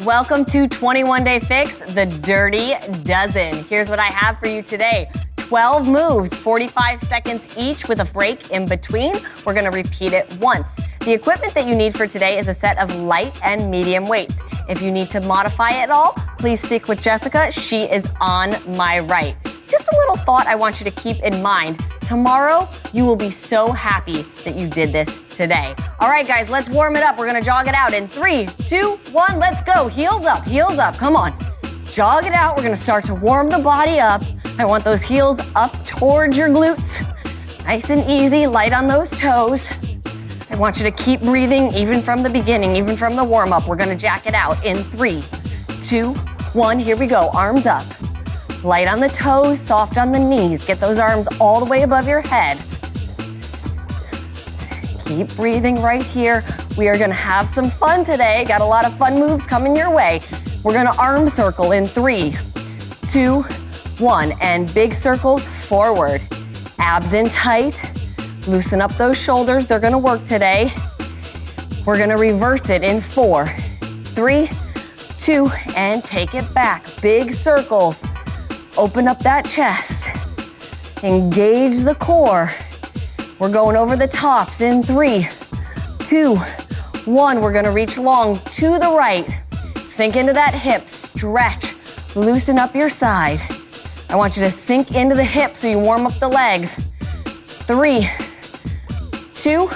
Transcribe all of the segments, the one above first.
welcome to 21 Day Fix, the Dirty Dozen. Here's what I have for you today. 12 moves, 45 seconds each with a break in between. We're gonna repeat it once. The equipment that you need for today is a set of light and medium weights. If you need to modify it all, please stick with Jessica. She is on my right. Just a little thought I want you to keep in mind. Tomorrow, you will be so happy that you did this today. All right, guys, let's warm it up. We're gonna jog it out in 3, 2, 1, let's go. Heels up, come on. Jog it out. We're gonna start to warm the body up. I want those heels up towards your glutes. Nice and easy, light on those toes. I want you to keep breathing even from the beginning, even from the warm up. We're gonna jack it out in 3, 2, 1, here we go, arms up. Light on the toes, soft on the knees. Get those arms all the way above your head. Keep breathing right here. We are gonna have some fun today. Got a lot of fun moves coming your way. We're gonna arm circle in 3, 2, 1, and big circles forward. Abs in tight. Loosen up those shoulders. They're gonna work today. We're gonna reverse it in 4, 3, 2, and take it back. Big circles. Open up that chest. Engage the core. We're going over the tops in 3, 2, 1. We're gonna reach long to the right. Sink into that hip, stretch, loosen up your side. I want you to sink into the hip so you warm up the legs. 3, 2,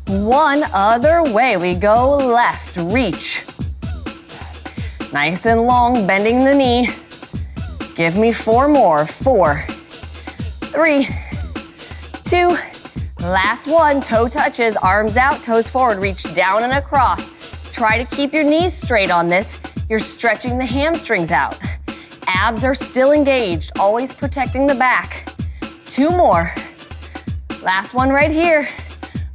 1. Other way, we go left, reach. Nice and long, bending the knee. Give me 4 more. 4, 3, 2, last one. Toe touches, arms out, toes forward. Reach down and across. Try to keep your knees straight on this. You're stretching the hamstrings out. Abs are still engaged, always protecting the back. 2 more. Last one right here.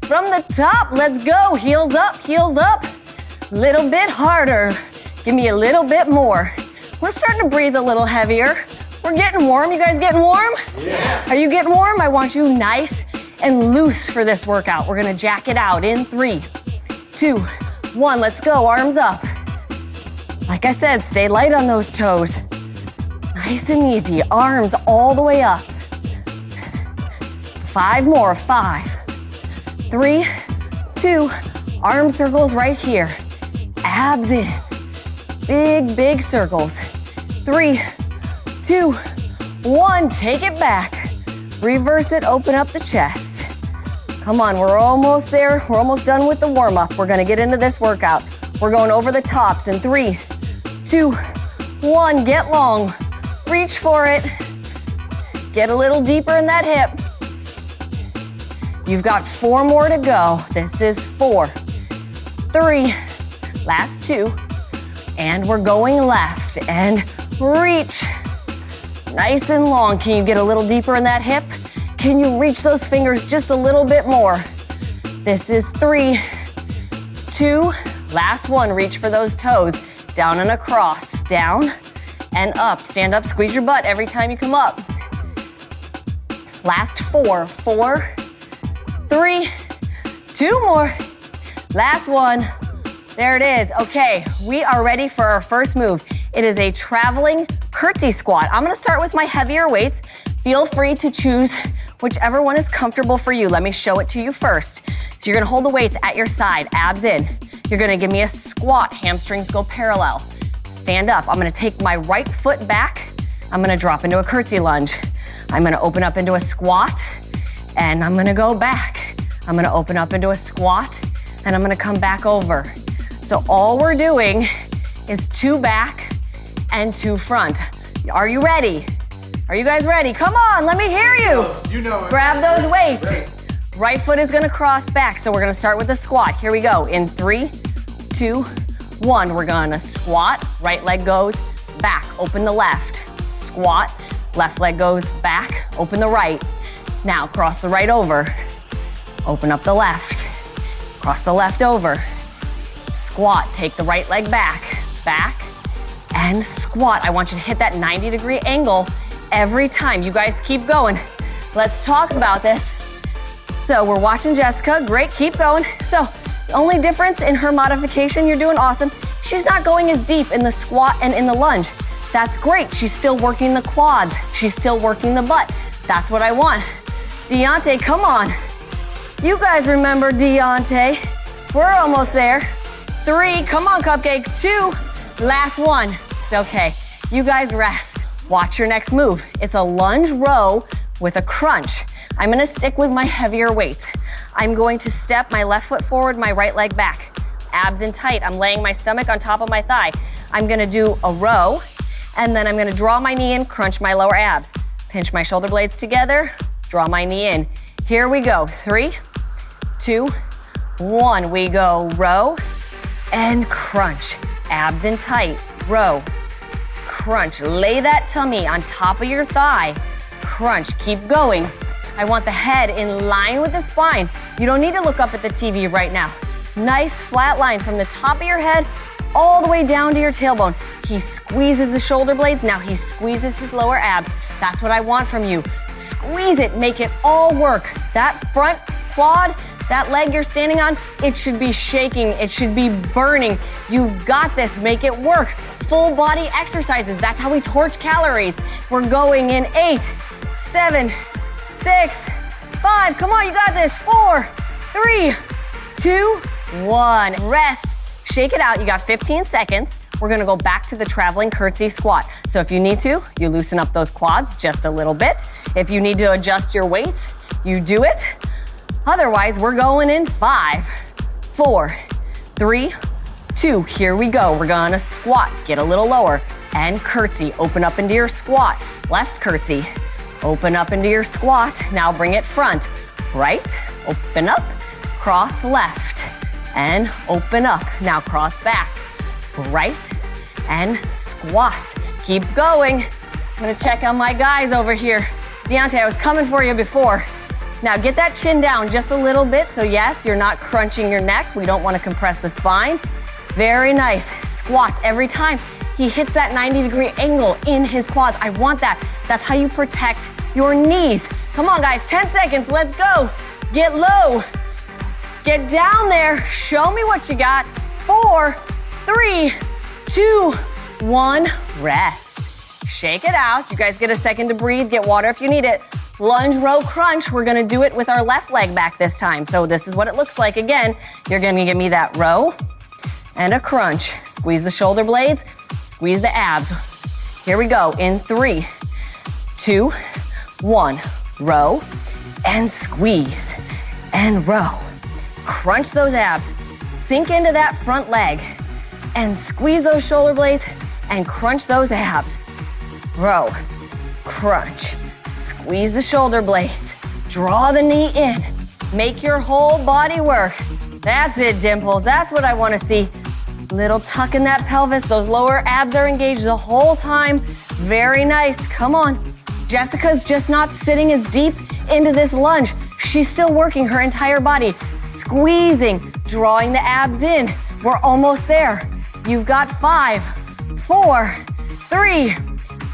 From the top, let's go. Heels up, heels up. Little bit harder. Give me a little bit more. We're starting to breathe a little heavier. We're getting warm. You guys getting warm? Yeah. Are you getting warm? I want you nice and loose for this workout. We're gonna jack it out in 3, 2, 1. Let's go, arms up. Like I said, stay light on those toes. Nice and easy, arms all the way up. 5 more, 5, 3, 2, arm circles right here. Abs in. Big, big circles. 3, 2, 1. Take it back. Reverse it, open up the chest. Come on, we're almost there. We're almost done with the warm up. We're gonna get into this workout. We're going over the tops in 3, 2, 1. Get long. Reach for it. Get a little deeper in that hip. You've got 4 more to go. This is 4, 3, last 2. And we're going left and reach. Nice and long. Can you get a little deeper in that hip? Can you reach those fingers just a little bit more? This is 3, 2, last one. Reach for those toes. Down and across, down and up. Stand up, squeeze your butt every time you come up. Last 4, 4, 3, 2 more. Last one. There it is. Okay, we are ready for our first move. It is a traveling curtsy squat. I'm gonna start with my heavier weights. Feel free to choose whichever one is comfortable for you. Let me show it to you first. So you're gonna hold the weights at your side, abs in. You're gonna give me a squat, hamstrings go parallel. Stand up. I'm gonna take my right foot back. I'm gonna drop into a curtsy lunge. I'm gonna open up into a squat, and I'm gonna go back. I'm gonna open up into a squat, and I'm gonna come back over. So all we're doing is 2 back and 2 front. Are you ready? Are you guys ready? Come on, let me hear you. You know it. Grab those weights. Right foot is gonna cross back, so we're gonna start with the squat. Here we go, in 3, 2, 1. We're gonna squat, right leg goes back, open the left. Squat, left leg goes back, open the right. Now cross the right over, open up the left, cross the left over. Squat, take the right leg back, and squat. I want you to hit that 90-degree angle every time. You guys keep going. Let's talk about this. So we're watching Jessica, great, keep going. So the only difference in her modification, you're doing awesome. She's not going as deep in the squat and in the lunge. That's great. She's still working the quads. She's still working the butt. That's what I want. Deontay, come on. You guys remember Deontay. We're almost there. 3, come on, Cupcake. 2, last one. It's okay. You guys rest. Watch your next move. It's a lunge row with a crunch. I'm gonna stick with my heavier weight. I'm going to step my left foot forward, my right leg back. Abs in tight. I'm laying my stomach on top of my thigh. I'm gonna do a row, and then I'm gonna draw my knee in, crunch my lower abs. Pinch my shoulder blades together, draw my knee in. Here we go. 3, 2, 1. We go row and crunch. Abs in tight. Row, crunch. Lay that tummy on top of your thigh. Crunch. Keep going. I want the head in line with the spine. You don't need to look up at the TV right now. Nice flat line from the top of your head all the way down to your tailbone. He squeezes the shoulder blades. Now he squeezes his lower abs. That's what I want from you. Squeeze it, make it all work. That front quad, that leg you're standing on, it should be shaking. It should be burning. You've got this, make it work. Full body exercises. That's how we torch calories. We're going in 8, 7, 6, 5. Come on, you got this. 4, 3, 2, 1. Rest. Shake it out. You got 15 seconds. We're gonna go back to the traveling curtsy squat. So if you need to, you loosen up those quads just a little bit. If you need to adjust your weight, you do it. Otherwise, we're going in 5, 4, 3, 2. Here we go. We're gonna squat. Get a little lower and curtsy. Open up into your squat. Left curtsy. Open up into your squat. Now bring it front. Right, open up, cross left, and open up. Now cross back. Right, and squat. Keep going. I'm gonna check on my guys over here. Deontay, I was coming for you before. Now get that chin down just a little bit. So yes, you're not crunching your neck. We don't wanna compress the spine. Very nice. Squats every time. He hits that 90-degree angle in his quads. I want that. That's how you protect your knees. Come on, guys, 10 seconds, let's go. Get low. Get down there. Show me what you got. 4, 3, 2, 1, rest. Shake it out. You guys get a second to breathe. Get water if you need it. Lunge, row, crunch. We're gonna do it with our left leg back this time. So this is what it looks like. Again, you're gonna give me that row and a crunch. Squeeze the shoulder blades, squeeze the abs. Here we go. In 3, 2, 1. Row and squeeze and row. Crunch those abs. Sink into that front leg and squeeze those shoulder blades and crunch those abs. Row, crunch, squeeze the shoulder blades, draw the knee in, make your whole body work. That's it, Dimples. That's what I want to see. Little tuck in that pelvis. Those lower abs are engaged the whole time. Very nice. Come on. Jessica's just not sitting as deep into this lunge. She's still working her entire body, squeezing, drawing the abs in. We're almost there. You've got 5, 4, 3,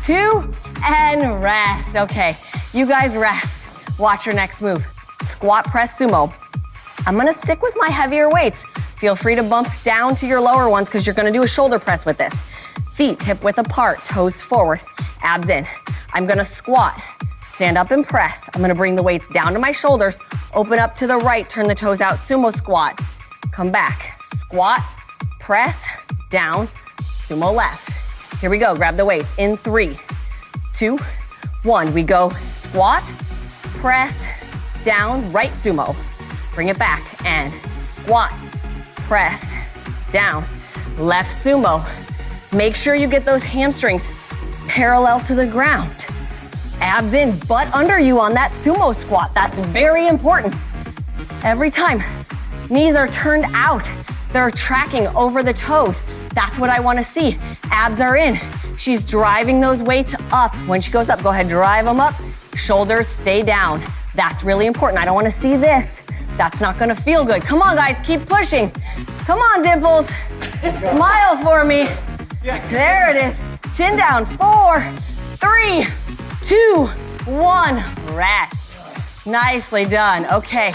2, and rest. Okay, you guys rest. Watch your next move. Squat press sumo. I'm gonna stick with my heavier weights. Feel free to bump down to your lower ones because you're gonna do a shoulder press with this. Feet hip width apart, toes forward, abs in. I'm gonna squat, stand up and press. I'm gonna bring the weights down to my shoulders, open up to the right, turn the toes out, sumo squat. Come back, squat, press, down, sumo left. Here we go, grab the weights in 3, 2, 1. We go squat, press, down, right sumo. Bring it back and squat, press, down, left sumo. Make sure you get those hamstrings parallel to the ground. Abs in, butt under you on that sumo squat. That's very important. Every time, knees are turned out. They're tracking over the toes. That's what I want to see. Abs are in. She's driving those weights up. When she goes up, go ahead, drive them up. Shoulders stay down. That's really important. I don't want to see this. That's not going to feel good. Come on, guys, keep pushing. Come on, Dimples. Smile for me. There it is. Chin down. 4, 3, 2, 1. Rest. Nicely done. Okay.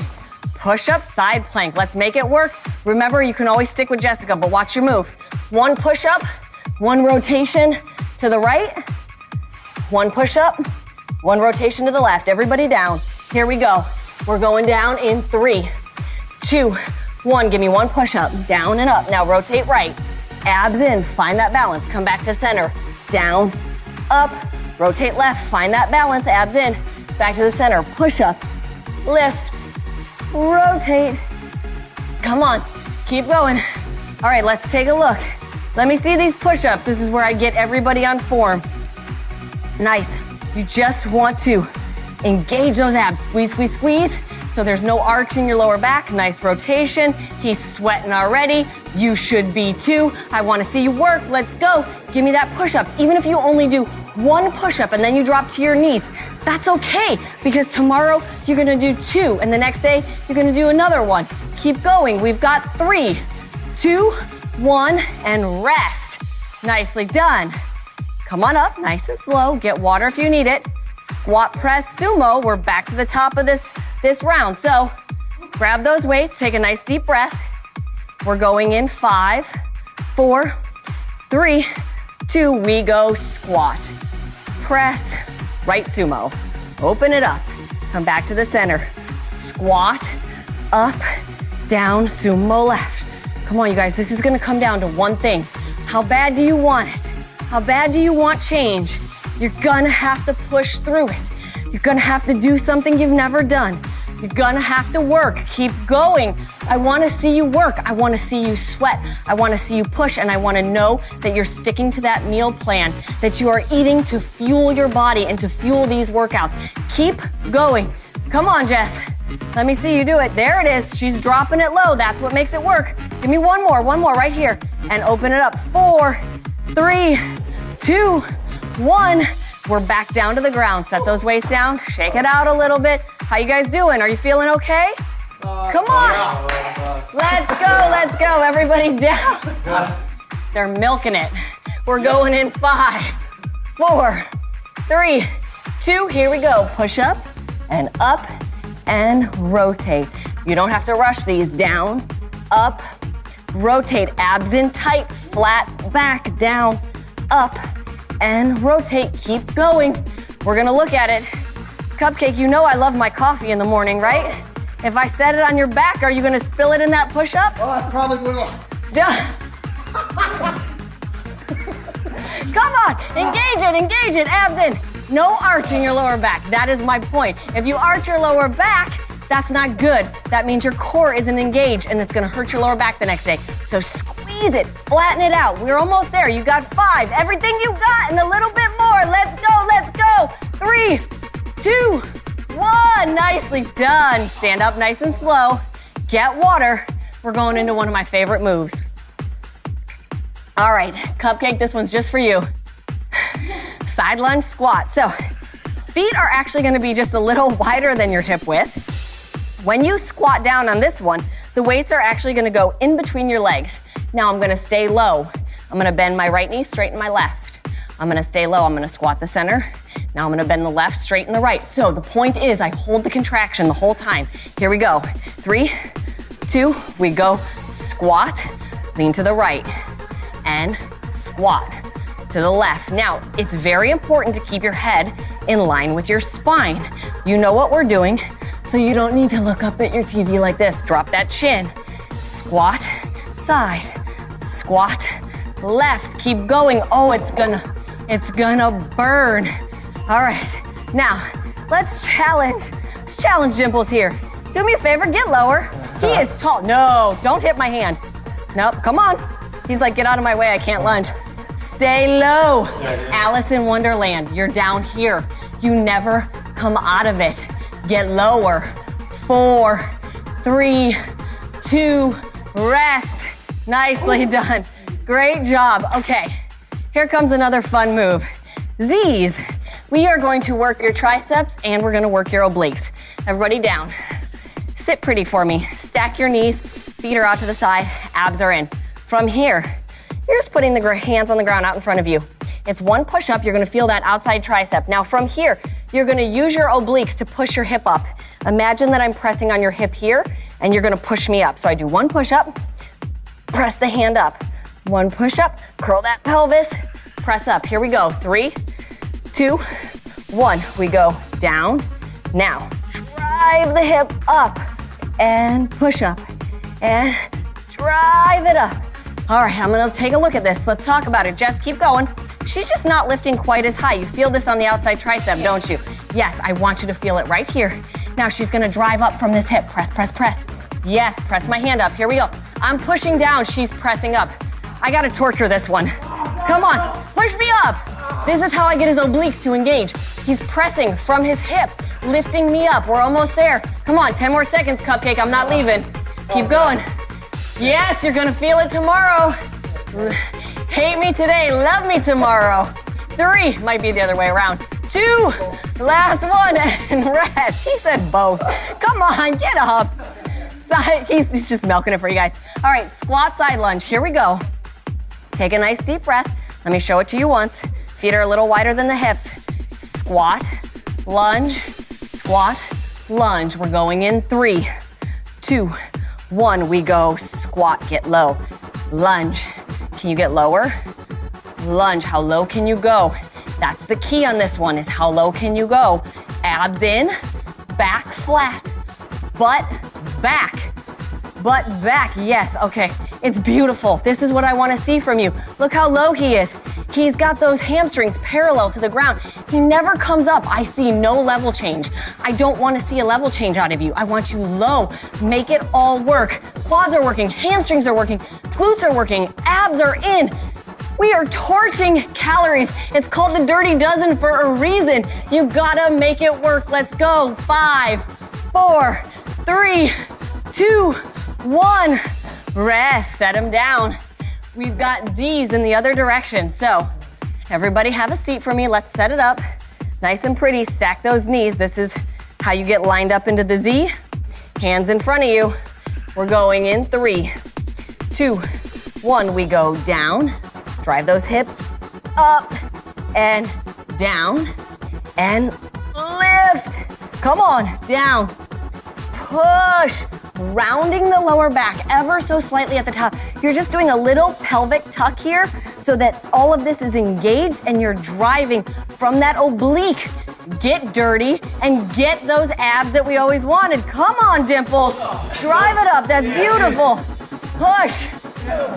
push-up, side plank. Let's make it work. Remember, you can always stick with Jessica, but watch your move. 1 push-up, 1 rotation to the right, 1 push-up, 1 rotation to the left. Everybody down. Here we go. We're going down in 3, 2, 1. Give me 1 push-up, down and up. Now rotate right. Abs in, find that balance. Come back to center. Down, up, rotate left, find that balance. Abs in, back to the center. Push up, lift, rotate. Come on, keep going. All right, let's take a look. Let me see these push-ups. This is where I get everybody on form. Nice. You just want to engage those abs. Squeeze, squeeze, squeeze. So there's no arch in your lower back. Nice rotation. He's sweating already. You should be too. I want to see you work. Let's go. Give me that push-up. Even if you only do 1 push-up and then you drop to your knees, that's okay, because tomorrow you're gonna do 2 and the next day you're gonna do another 1. Keep going. We've got 3, 2, 1, and rest. Nicely done. Come on up, nice and slow. Get water if you need it. Squat, press, sumo. We're back to the top of this round. So grab those weights, take a nice deep breath. We're going in 5, 4, 3, 2. We go squat, press, right sumo. Open it up. Come back to the center. Squat, up, down, sumo left. Come on, you guys. This is gonna come down to one thing. How bad do you want it? How bad do you want change? You're gonna have to push through it. You're gonna have to do something you've never done. You're gonna have to work. Keep going. I wanna see you work. I wanna see you sweat. I wanna see you push, and I wanna know that you're sticking to that meal plan, that you are eating to fuel your body and to fuel these workouts. Keep going. Come on, Jess. Let me see you do it. There it is. She's dropping it low. That's what makes it work. Give me one more right here. And open it up. 4, 3, 2, 1. We're back down to the ground. Set those weights down. Shake it out a little bit. How you guys doing? Are you feeling okay? Come on. Let's go. Everybody down. They're milking it. We're going in 5, 4, 3, 2. Here we go. Push up and up and rotate. You don't have to rush these. Down, up, rotate. Abs in tight, flat back, down, up, and rotate. Keep going. We're gonna look at it. Cupcake, you know I love my coffee in the morning, right? If I set it on your back, are you gonna spill it in that push-up? Oh, I probably will. Come on, engage it, abs in. No arch in your lower back. That is my point. If you arch your lower back, that's not good. That means your core isn't engaged and it's gonna hurt your lower back the next day. So squeeze it, flatten it out. We're almost there. You got 5. Everything you got and a little bit more. Let's go. 3, 2, 1. Nicely done. Stand up nice and slow. Get water. We're going into one of my favorite moves. All right, Cupcake, this one's just for you. Side lunge squat. So feet are actually gonna be just a little wider than your hip width. When you squat down on this one, the weights are actually gonna go in between your legs. Now I'm gonna stay low. I'm gonna bend my right knee, straighten my left. I'm gonna stay low, I'm gonna squat the center. Now I'm gonna bend the left, straighten the right. So the point is I hold the contraction the whole time. Here we go. 3, 2, we go squat, lean to the right, and squat to the left. Now, it's very important to keep your head in line with your spine. You know what we're doing, so you don't need to look up at your TV like this. Drop that chin. Squat, side, squat, left. Keep going. Oh, it's gonna burn. All right, now, let's challenge Dimples here. Do me a favor, get lower. He is tall. No, don't hit my hand. Nope, come on. He's like, get out of my way, I can't lunge. Stay low. Alice in Wonderland, you're down here. You never come out of it. Get lower. 4, 3, 2, rest. Nicely done. Great job. Okay, here comes another fun move. Z's. We are going to work your triceps and we're gonna work your obliques. Everybody down. Sit pretty for me. Stack your knees, feet are out to the side, abs are in. From here, you're just putting the hands on the ground out in front of you. It's 1 push-up, you're gonna feel that outside tricep. Now from here, you're gonna use your obliques to push your hip up. Imagine that I'm pressing on your hip here, and you're gonna push me up. So I do one push up, press the hand up. One push up, curl that pelvis, press up. Here we go. 3, 2, 1. We go down. Now, drive the hip up and push up and drive it up. All right, I'm gonna take a look at this. Let's talk about it. Jess, keep going. She's just not lifting quite as high. You feel this on the outside tricep, don't you? Yes, I want you to feel it right here. Now she's gonna drive up from this hip. Press, press, press. Yes, press my hand up. Here we go. I'm pushing down, she's pressing up. I gotta torture this one. Come on, push me up. This is how I get his obliques to engage. He's pressing from his hip, lifting me up. We're almost there. Come on, 10 more seconds, Cupcake, I'm not leaving. Keep going. Yes, you're gonna feel it tomorrow. Hate me today, love me tomorrow. 3, might be the other way around. 2, last one, and rest. He said both. Come on, get up. He's just milking it for you guys. All right, squat side lunge, here we go. Take a nice deep breath. Let me show it to you once. Feet are a little wider than the hips. Squat, lunge, squat, lunge. We're going in 3, 2, 1. We go squat, get low. Lunge. Can you get lower? Lunge, how low can you go? That's the key on this one, is how low can you go? Abs in, back flat, butt back. Butt back, yes, okay. It's beautiful. This is what I want to see from you. Look how low he is. He's got those hamstrings parallel to the ground. He never comes up. I see no level change. I don't want to see a level change out of you. I want you low. Make it all work. Quads are working, hamstrings are working, glutes are working, abs are in. We are torching calories. It's called the Dirty Dozen for a reason. You gotta make it work. Let's go. 5, 4, 3, 2, 1. Rest, set them down. We've got Z's in the other direction. So everybody have a seat for me. Let's set it up. Nice and pretty, stack those knees. This is how you get lined up into the Z. Hands in front of you. We're going in 3, 2, 1. We go down. Drive those hips up and down and lift. Come on, down. Push. Rounding the lower back ever so slightly at the top. You're just doing a little pelvic tuck here so that all of this is engaged and you're driving from that oblique. Get dirty and get those abs that we always wanted. Come on, Dimples. Drive it up. That's beautiful. Push.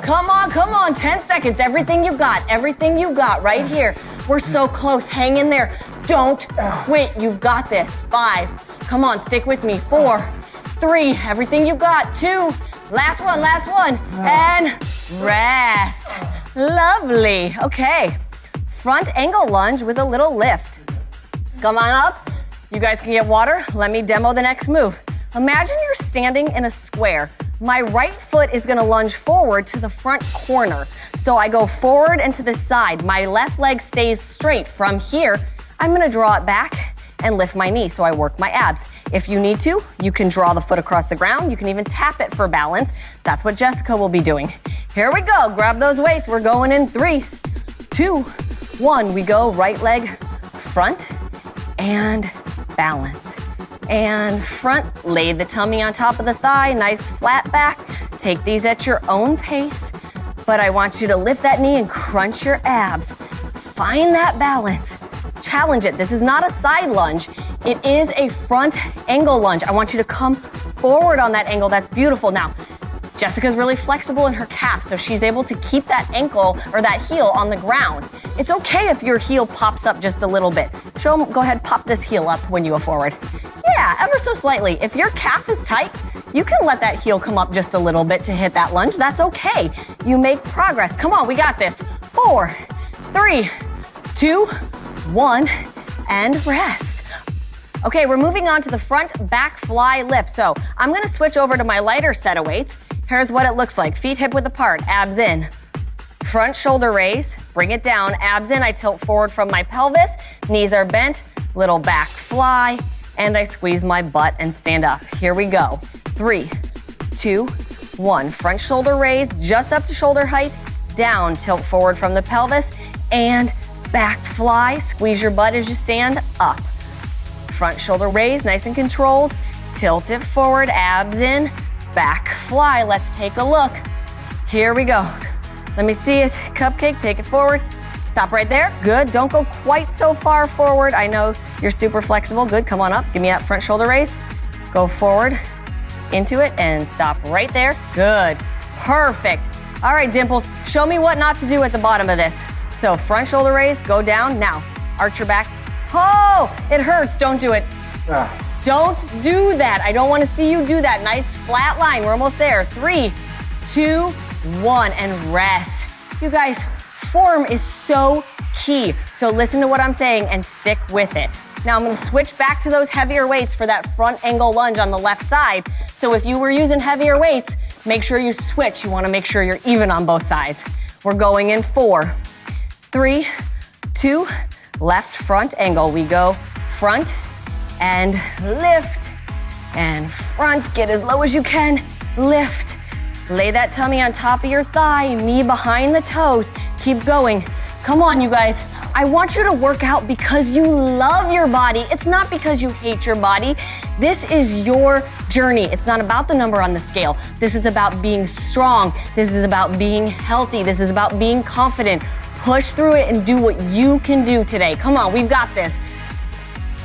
Come on. 10 seconds. Everything you got right here. We're so close. Hang in there. Don't quit. You've got this. 5. Come on, stick with me. 4. 3, everything you got. 2, last one, and rest. Lovely. Okay, front angle lunge with a little lift. Come on up. You guys can get water. Let me demo the next move. Imagine you're standing in a square. My right foot is gonna lunge forward to the front corner. So I go forward and to the side. My left leg stays straight. From here, I'm gonna draw it back and lift my knee so I work my abs. If you need to, you can draw the foot across the ground. You can even tap it for balance. That's what Jessica will be doing. Here we go, grab those weights. We're going in 3, 2, 1. We go right leg front and balance. And front, lay the tummy on top of the thigh, nice flat back. Take these at your own pace, but I want you to lift that knee and crunch your abs. Find that balance. Challenge it. This is not a side lunge. It is a front angle lunge. I want you to come forward on that angle. That's beautiful. Now, Jessica's really flexible in her calf, so she's able to keep that ankle or that heel on the ground. It's okay if your heel pops up just a little bit. Show them, go ahead, pop this heel up when you go forward. Yeah, ever so slightly. If your calf is tight, you can let that heel come up just a little bit to hit that lunge. That's okay. You make progress. Come on, we got this. 4, 3, 2, 1, and rest. Okay, we're moving on to the front back fly lift. So I'm gonna switch over to my lighter set of weights. Here's what it looks like. Feet hip width apart, abs in. Front shoulder raise, bring it down, abs in. I tilt forward from my pelvis, knees are bent, little back fly, and I squeeze my butt and stand up. Here we go. 3, 2, 1. Front shoulder raise, just up to shoulder height, down, tilt forward from the pelvis, and back fly, squeeze your butt as you stand up. front shoulder raise, nice and controlled. Tilt it forward, abs in, back fly. Let's take a look. Here we go. Let me see it. Cupcake, take it forward. Stop right there. Good. Don't go quite so far forward. I know you're super flexible. Good. Come on up. Give me that front shoulder raise. Go forward into it and stop right there. Good. Perfect. All right, Dimples, show me what not to do at the bottom of this. So front shoulder raise, go down. Now, arch your back. Oh, it hurts. Don't do it. Don't do that. I don't want to see you do that. Nice flat line. We're almost there. 3, 2, 1, and rest. You guys, form is so key. So listen to what I'm saying and stick with it. Now I'm gonna switch back to those heavier weights for that front angle lunge on the left side. So if you were using heavier weights, make sure you switch. You wanna make sure you're even on both sides. We're going in 4, 3, 2, left front angle. We go front and lift and front. Get as low as you can, lift. Lay that tummy on top of your thigh, knee behind the toes. Keep going. Come on, you guys. I want you to work out because you love your body. It's not because you hate your body. This is your journey. It's not about the number on the scale. This is about being strong. This is about being healthy. This is about being confident. Push through it and do what you can do today. Come on, we've got this.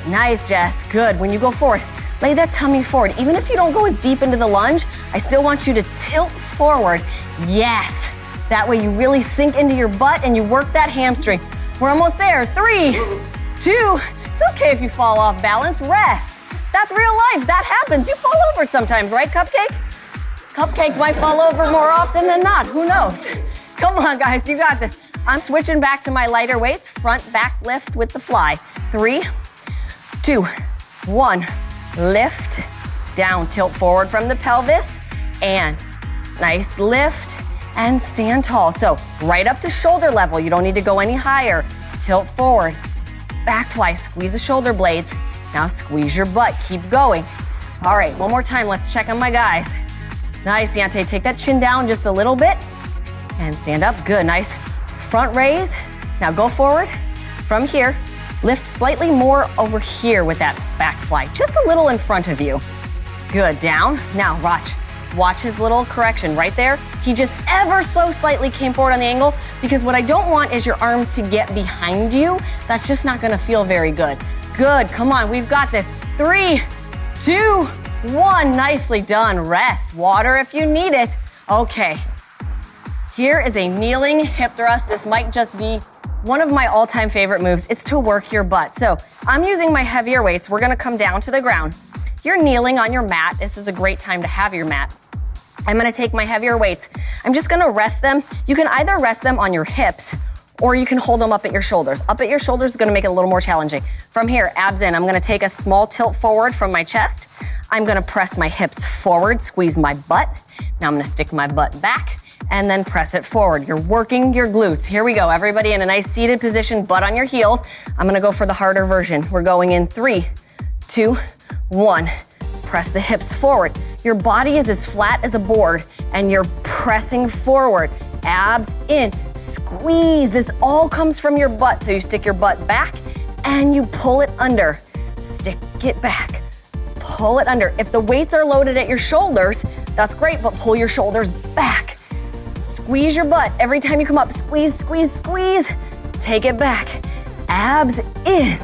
Nice, Jess. Good. When you go forward, lay that tummy forward. Even if you don't go as deep into the lunge, I still want you to tilt forward. Yes. That way you really sink into your butt and you work that hamstring. We're almost there. 3, 2. It's okay if you fall off balance. Rest. That's real life. That happens. You fall over sometimes, right, Cupcake? Cupcake might fall over more often than not. Who knows? Come on, guys. You got this. I'm switching back to my lighter weights. Front back lift with the fly. 3, 2, 1. Lift. Down. Tilt forward from the pelvis. And nice lift. And stand tall. So right up to shoulder level. You don't need to go any higher. Tilt forward. Back fly. Squeeze the shoulder blades. Now squeeze your butt. Keep going. All right, one more time. Let's check on my guys. Nice, Deontay. Take that chin down just a little bit. And stand up. Good. Nice front raise. Now go forward from here. Lift slightly more over here with that back fly. Just a little in front of you. Good. Down. Now watch. Watch his little correction right there. He just ever so slightly came forward on the angle because what I don't want is your arms to get behind you. That's just not gonna feel very good. Good, come on, we've got this. 3, 2, 1, nicely done. Rest, water if you need it. Okay, here is a kneeling hip thrust. This might just be one of my all-time favorite moves. It's to work your butt. So I'm using my heavier weights. We're gonna come down to the ground. You're kneeling on your mat. This is a great time to have your mat. I'm gonna take my heavier weights. I'm just gonna rest them. You can either rest them on your hips or you can hold them up at your shoulders. Up at your shoulders is gonna make it a little more challenging. From here, abs in. I'm gonna take a small tilt forward from my chest. I'm gonna press my hips forward, squeeze my butt. Now I'm gonna stick my butt back and then press it forward. You're working your glutes. Here we go. Everybody in a nice seated position, butt on your heels. I'm gonna go for the harder version. We're going in 3, 2, 1. Press the hips forward. Your body is as flat as a board and you're pressing forward. Abs in, squeeze. This all comes from your butt. So you stick your butt back and you pull it under. Stick it back, pull it under. If the weights are loaded at your shoulders, that's great, but pull your shoulders back. Squeeze your butt. Every time you come up, squeeze, squeeze, squeeze. Take it back. Abs in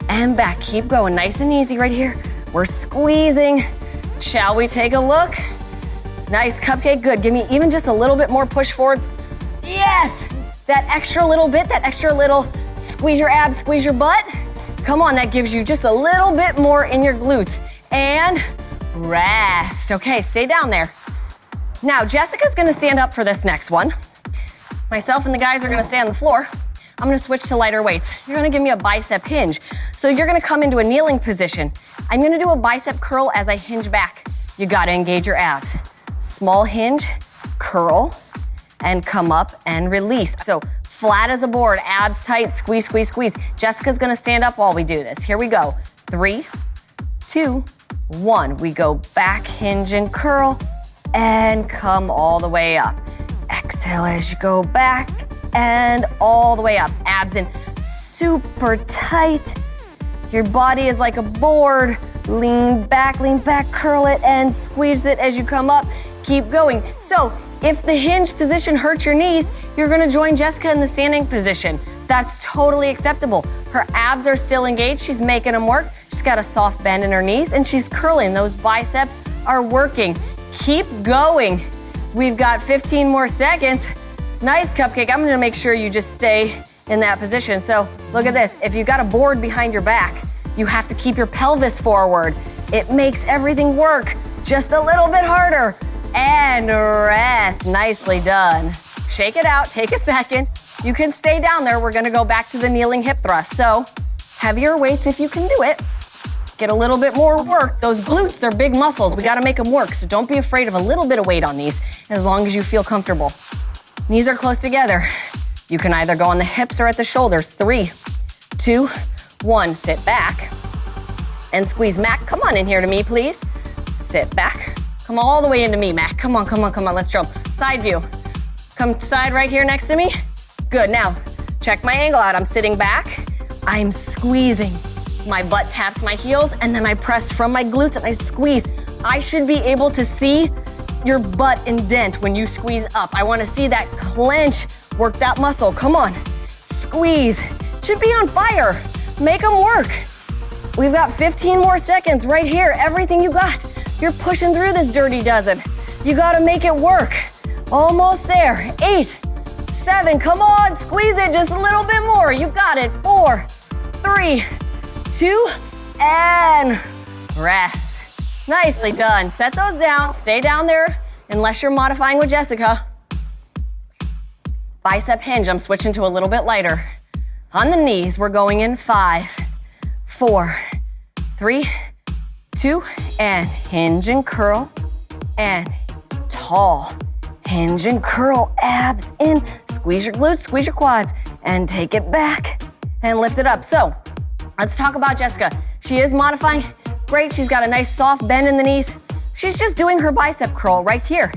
and back. Keep going, nice and easy right here. We're squeezing. Shall we take a look? Nice, Cupcake, good. Give me even just a little bit more push forward. Yes! That extra little bit, that extra little squeeze your abs, squeeze your butt. Come on, that gives you just a little bit more in your glutes. And rest. Okay, stay down there. Now, Jessica's gonna stand up for this next one. Myself and the guys are gonna stay on the floor. I'm gonna switch to lighter weights. You're gonna give me a bicep hinge. So you're gonna come into a kneeling position. I'm gonna do a bicep curl as I hinge back. You gotta engage your abs. Small hinge, curl, and come up and release. So flat as a board, abs tight, squeeze, squeeze, squeeze. Jessica's gonna stand up while we do this. Here we go. 3, 2, 1. We go back, hinge and curl, and come all the way up. Exhale as you go back and all the way up. Abs in super tight. Your body is like a board. Lean back, curl it and squeeze it as you come up. Keep going. So if the hinge position hurts your knees, you're gonna join Jessica in the standing position. That's totally acceptable. Her abs are still engaged. She's making them work. She's got a soft bend in her knees and she's curling. Those biceps are working. Keep going. We've got 15 more seconds. Nice, Cupcake. I'm gonna make sure you just stay in that position. So look at this. If you've got a board behind your back, you have to keep your pelvis forward. It makes everything work just a little bit harder. And rest. Nicely done. Shake it out. Take a second. You can stay down there. We're gonna go back to the kneeling hip thrust. So heavier weights if you can do it. Get a little bit more work. Those glutes, they're big muscles. We gotta make them work. So don't be afraid of a little bit of weight on these as long as you feel comfortable. Knees are close together. You can either go on the hips or at the shoulders. 3, 2, 1. Sit back and squeeze. Mac, come on in here to me, please. Sit back. Come all the way into me, Mac. Come on. Let's jump. Side view. Come side right here next to me. Good. Now, check my angle out. I'm sitting back. I'm squeezing. My butt taps my heels, and then I press from my glutes and I squeeze. I should be able to see your butt indent when you squeeze up. I wanna see that clench. Work that muscle. Come on. Squeeze. Should be on fire. Make them work. We've got 15 more seconds right here. Everything you got. You're pushing through this Dirty Dozen. You gotta make it work. Almost there. 8, 7, come on, squeeze it just a little bit more. You got it. 4, 3, 2, and rest. Nicely done. Set those down. Stay down there unless you're modifying with Jessica. Bicep hinge. I'm switching to a little bit lighter. On the knees, we're going in 5, 4, 3, 2, and hinge and curl, and tall. Hinge and curl, abs in. Squeeze your glutes, squeeze your quads, and take it back and lift it up. So let's talk about Jessica. She is modifying. Great, she's got a nice soft bend in the knees. She's just doing her bicep curl right here.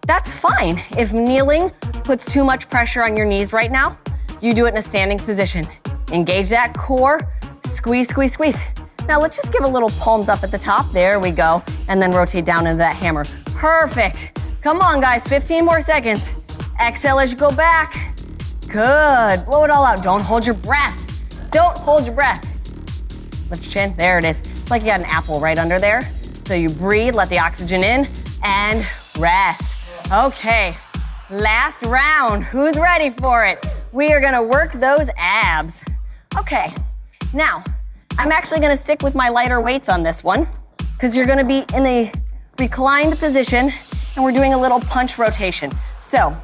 That's fine. If kneeling puts too much pressure on your knees right now, you do it in a standing position. Engage that core, squeeze, squeeze, squeeze. Now let's just give a little palms up at the top. There we go. And then rotate down into that hammer. Perfect. Come on, guys, 15 more seconds. Exhale as you go back. Good. Blow it all out. Don't hold your breath. Don't hold your breath. Lift your chin. There it is. It's like you got an apple right under there. So you breathe, let the oxygen in, and rest. Okay, last round. Who's ready for it? We are gonna work those abs. Okay, now, I'm actually gonna stick with my lighter weights on this one because you're gonna be in a reclined position and we're doing a little punch rotation. So,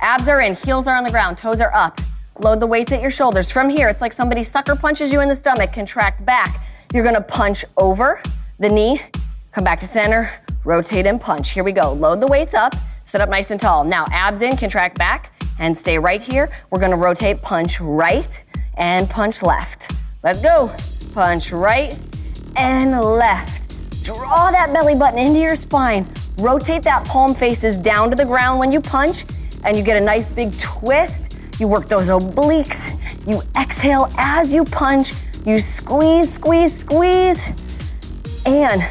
abs are in, heels are on the ground, toes are up. Load the weights at your shoulders. From here, it's like somebody sucker punches you in the stomach, contract back. You're gonna punch over the knee, come back to center, rotate and punch. Here we go. Load the weights up, sit up nice and tall. Now, abs in, contract back, and stay right here. We're gonna rotate, punch right, and punch left. Let's go. Punch right and left. Draw that belly button into your spine. Rotate that palm faces down to the ground when you punch, and you get a nice big twist. You work those obliques. You exhale as you punch. You squeeze, squeeze, squeeze. And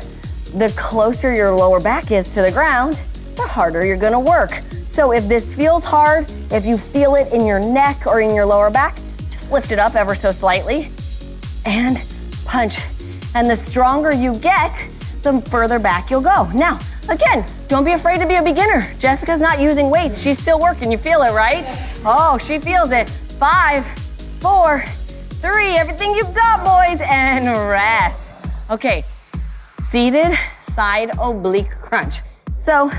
the closer your lower back is to the ground, the harder you're gonna work. So if this feels hard, if you feel it in your neck or in your lower back, just lift it up ever so slightly and punch. And the stronger you get, the further back you'll go. Now, again, don't be afraid to be a beginner. Jessica's not using weights. She's still working. You feel it, right? Yes. Oh, she feels it. 5, 4, 3, everything you've got, boys, and rest. Okay, seated side oblique crunch. So,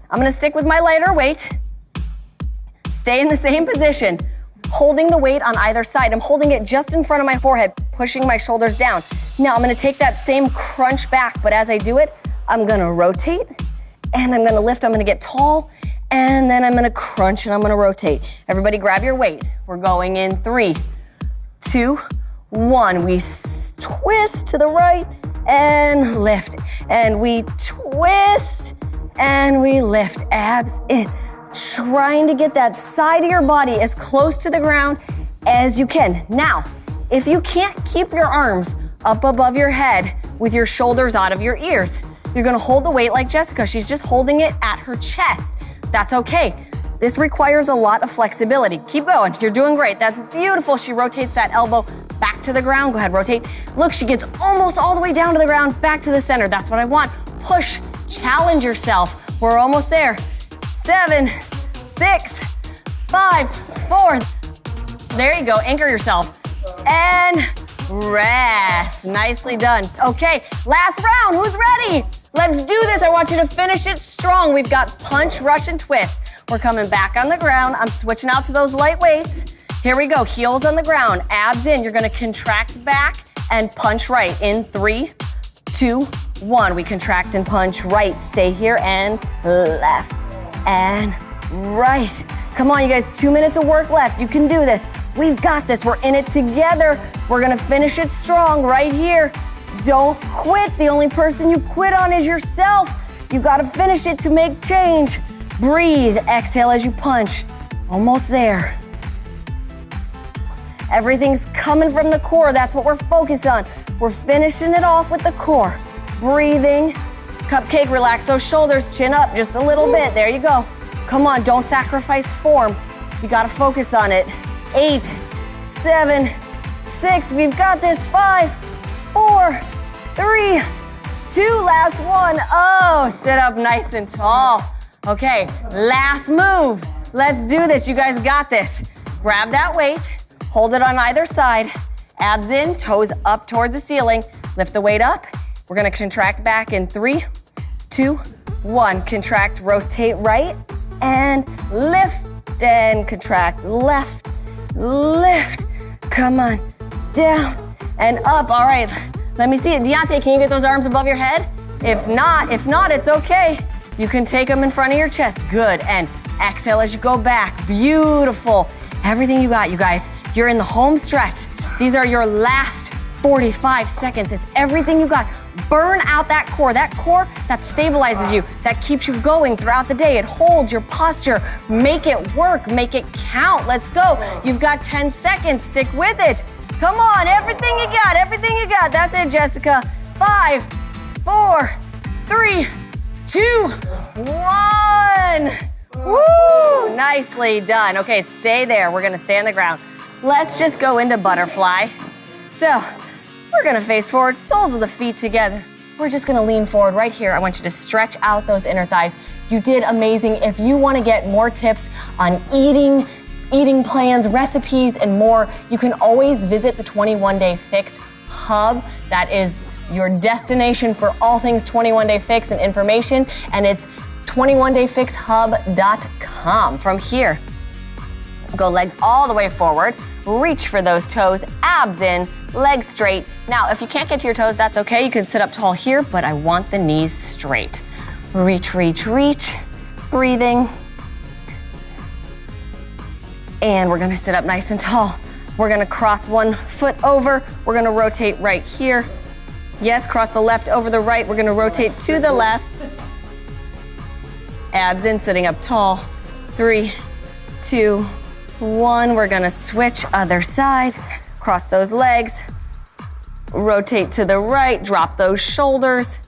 I'm gonna stick with my lighter weight. Stay in the same position, holding the weight on either side. I'm holding it just in front of my forehead, pushing my shoulders down. Now I'm gonna take that same crunch back, but as I do it, I'm gonna rotate and I'm gonna lift, I'm gonna get tall, and then I'm gonna crunch and I'm gonna rotate. Everybody grab your weight. We're going in 3, 2, 1. We twist to the right and lift. And we twist and we lift. Abs in. Trying to get that side of your body as close to the ground as you can. Now, if you can't keep your arms up above your head with your shoulders out of your ears. You're gonna hold the weight like Jessica. She's just holding it at her chest. That's okay. This requires a lot of flexibility. Keep going, you're doing great. That's beautiful. She rotates that elbow back to the ground. Go ahead, rotate. Look, she gets almost all the way down to the ground, back to the center. That's what I want. Push, challenge yourself. We're almost there. 7, 6, 5, 4. There you go, anchor yourself. And rest, nicely done. Okay, last round, who's ready? Let's do this, I want you to finish it strong. We've got punch, rush, and twist. We're coming back on the ground. I'm switching out to those light weights. Here we go, heels on the ground, abs in. You're gonna contract back and punch right in 3, 2, 1. We contract and punch right. Stay here and left and right. Come on, you guys, 2 minutes of work left. You can do this. We've got this. We're in it together. We're gonna finish it strong right here. Don't quit. The only person you quit on is yourself. You gotta finish it to make change. Breathe. Exhale as you punch. Almost there. Everything's coming from the core. That's what we're focused on. We're finishing it off with the core. Breathing. Cupcake, relax those shoulders. Chin up just a little bit. There you go. Come on, don't sacrifice form. You gotta focus on it. 8, 7, 6. We've got this. 5, 4, 3, 2. Last one. Oh, sit up nice and tall. Okay, last move. Let's do this. You guys got this. Grab that weight. Hold it on either side. Abs in, toes up towards the ceiling. Lift the weight up. We're gonna contract back in 3, 2, 1. Contract, rotate right, and lift, and contract, left, lift. Come on, down, and up. All right, let me see it. Deontay, can you get those arms above your head? If not, it's okay. You can take them in front of your chest. Good, and exhale as you go back. Beautiful. Everything you got, you guys. You're in the home stretch. These are your last 45 seconds. It's everything you got. Burn out that core that stabilizes you, that keeps you going throughout the day. It holds your posture. Make it work, make it count. Let's go. You've got 10 seconds, stick with it. Come on, everything you got, everything you got. That's it, Jessica. 5, 4, 3, 2, 1. Woo, nicely done. Okay, stay there. We're gonna stay on the ground. Let's just go into butterfly. So, we're gonna face forward, soles of the feet together. We're just gonna lean forward right here. I want you to stretch out those inner thighs. You did amazing. If you wanna get more tips on eating plans, recipes, and more, you can always visit the 21 Day Fix Hub. That is your destination for all things 21 Day Fix and information, and it's 21dayfixhub.com. From here, go legs all the way forward, reach for those toes, abs in, legs straight. Now, if you can't get to your toes, that's okay. You can sit up tall here, but I want the knees straight. Reach, reach, reach, breathing. And we're gonna sit up nice and tall. We're gonna cross one foot over. We're gonna rotate right here. Yes, cross the left over the right. We're gonna rotate to the left. Abs in, sitting up tall. 3, 2, 1. We're gonna switch other side. Cross those legs. Rotate to the right, drop those shoulders.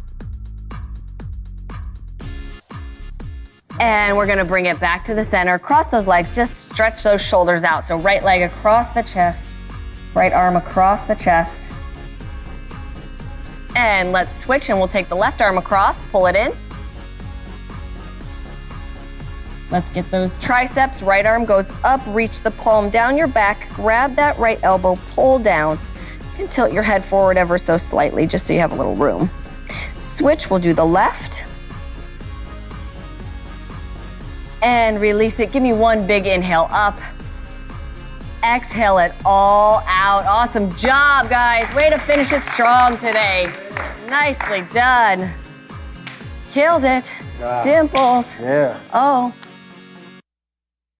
And we're gonna bring it back to the center. Cross those legs, just stretch those shoulders out. So right leg across the chest, right arm across the chest. And let's switch and we'll take the left arm across, pull it in. Let's get those triceps. Right arm goes up, reach the palm down your back, grab that right elbow, pull down, and tilt your head forward ever so slightly, just so you have a little room. Switch, we'll do the left. And release it. Give me one big inhale up. Exhale it all out. Awesome job, guys. Way to finish it strong today. Nicely done. Killed it. Dimples. Yeah. Oh.